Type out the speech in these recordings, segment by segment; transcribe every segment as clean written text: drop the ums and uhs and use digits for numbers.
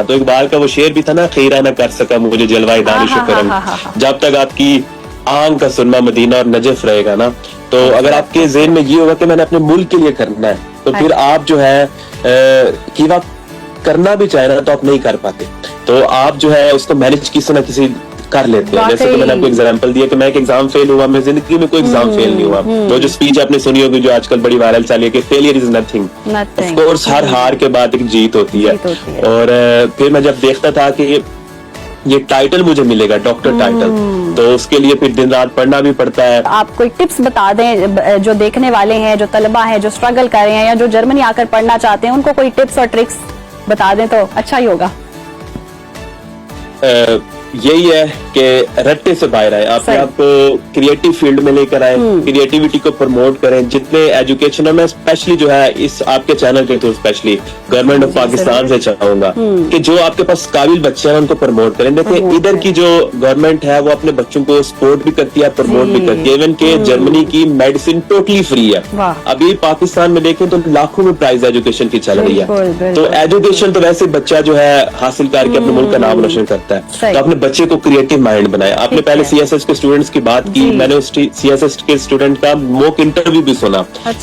बना। तो इकबाल का वो शेर भी था ना, खीरा न कर सका मुझे जलवाए दानिश करम, जब तक आपकी आंख का सुरमा मदीना और नजफ रहेगा ना, तो अगर आपके ज़हन में ये होगा कि मैंने अपने मुल्क के लिए करना है, तो फिर आप जो है कि आप करना भी चाहे ना तो आप नहीं कर पाते, तो आप जो है उसको मैनेज किसी ना किसी कर लेते हैं। जैसे कि मैंने आपको एग्जांपल दिया कि मैं एक एग्जाम फेल हुआ, मैं जिंदगी में कोई एग्जाम फेल नहीं हुआ। वो जो स्पीच आपने सुनी होगी जो आजकल बड़ी वायरल चली है कि failure is nothing, of course हर हार के बाद एक जीत होती है। और फिर मैं जब देखता था कि ये टाइटल मुझे मिलेगा, डॉक्टर टाइटल, तो उसके लिए फिर दिन रात पढ़ना भी पड़ता है। आप कोई टिप्स बता दें जो देखने वाले हैं, जो तलबा हैं, जो स्ट्रगल कर रहे हैं या जो जर्मनी आकर पढ़ना चाहते हैं, उनको कोई टिप्स और ट्रिक्स बता दें तो अच्छा ही होगा। यही है कि रट्टे से बाहर आए, अपने आप को क्रिएटिव फील्ड में लेकर आए, क्रिएटिविटी को प्रमोट करें। जितने एजुकेशन में स्पेशली जो है इस आपके चैनल के through specially government of Pakistan से चाहूंगा कि जो आपके पास काबिल बच्चे हैं उनको प्रमोट करें। देखिए इधर की जो गवर्नमेंट है वो अपने बच्चों को सपोर्ट भी करती है, प्रमोट भी करती है। इवन के जर्मनी की मेडिसिन टोटली फ्री है। अभी पाकिस्तान में देखें तो लाखों में प्राइस एजुकेशन की चल रही है। तो एजुकेशन तो वैसे बच्चा जो है हासिल करके अपने मुल्क का नाम रोशन करता है। तो अपने बच्चे को क्रिएटिव माइंड बनाए। आपने पहले सीएसएस के स्टूडेंट्स की बात की, मैंने उस सीएसएस के स्टूडेंट का मॉक इंटरव्यू भी सुना।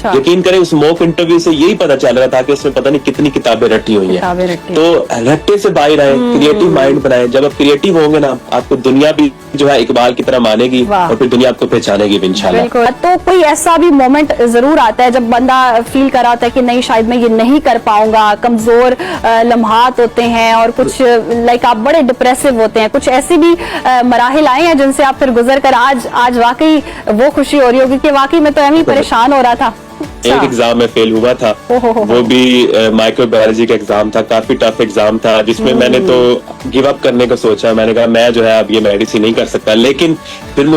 यकीन करें उस मॉक इंटरव्यू से यही पता चल रहा था कि उसमें पता नहीं कितनी किताबें रटी हुई हैं। तो रट्टे से बाहर आए, क्रिएटिव माइंड बनाए। जब आप क्रिएटिव होंगे ना, आपको दुनिया भी जो है इकबाल की तरह मानेगी और फिर दुनिया आपको पहचानेगी भी इंशाल्लाह। तो कोई ऐसा भी मोमेंट जरूर आता है जब बंदा फील कर रहा होता है कि नहीं शायद मैं ये नहीं कर पाऊंगा, कमजोर लम्हात होते हैं और कुछ लाइक आप बड़े डिप्रेसिव होते हैं, कुछ ऐसी भी मराहिल आए हैं जिनसे आप फिर गुजर कर आज वाकई वो खुशी हो रही होगी कि वाकई मैं तो एम ही परेशान हो रहा था। एक एग्जाम में फेल हुआ था, वो भी माइक्रोबायोलॉजी का एग्जाम था, काफी टफ एग्जाम था, जिसमें मैंने तो गिव अप करने का सोचा। मैंने कहा मैं जो है अब ये मेडिसिन नहीं कर सकता। लेकिन फिर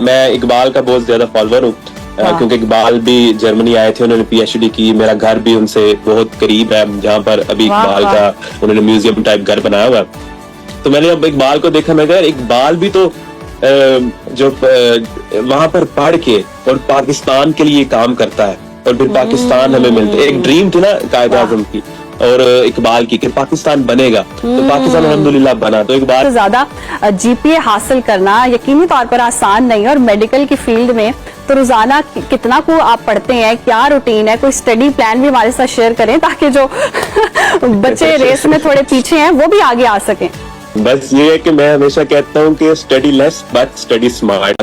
मैं इकबाल का बहुत ज्यादा फॉलोअर हूँ, क्योंकि इकबाल भी जर्मनी आए थे, उन्होंने पीएचडी की। मेरा घर भी उनसे बहुत करीब है, जहाँ पर अभी इकबाल का उन्होंने म्यूजियम टाइप घर बनाया हुआ। तो मैंने अब इकबाल को देखा, मैं कहा इकबाल भी तो जो वहां पर पढ़ के और पाकिस्तान के लिए काम करता है और फिर पाकिस्तान हमें मिलता है। एक ड्रीम थी ना कायद आजम की और इकबाल की कि पाकिस्तान बनेगा, तो पाकिस्तान अल्हम्दुलिल्लाह बना। तो इकबाल ज्यादा जीपीए हासिल करना यकीनी तौर पर आसान नहीं है, और मेडिकल की फील्ड में तो रोजाना कितना को आप पढ़ते हैं, क्या रूटीन है, कोई स्टडी प्लान भी हमारे साथ शेयर करें ताकि जो बच्चे रेस में थोड़े पीछे हैं वो भी आगे आ सकें। बस ये है कि मैं हमेशा कहता हूँ कि study less but study smart.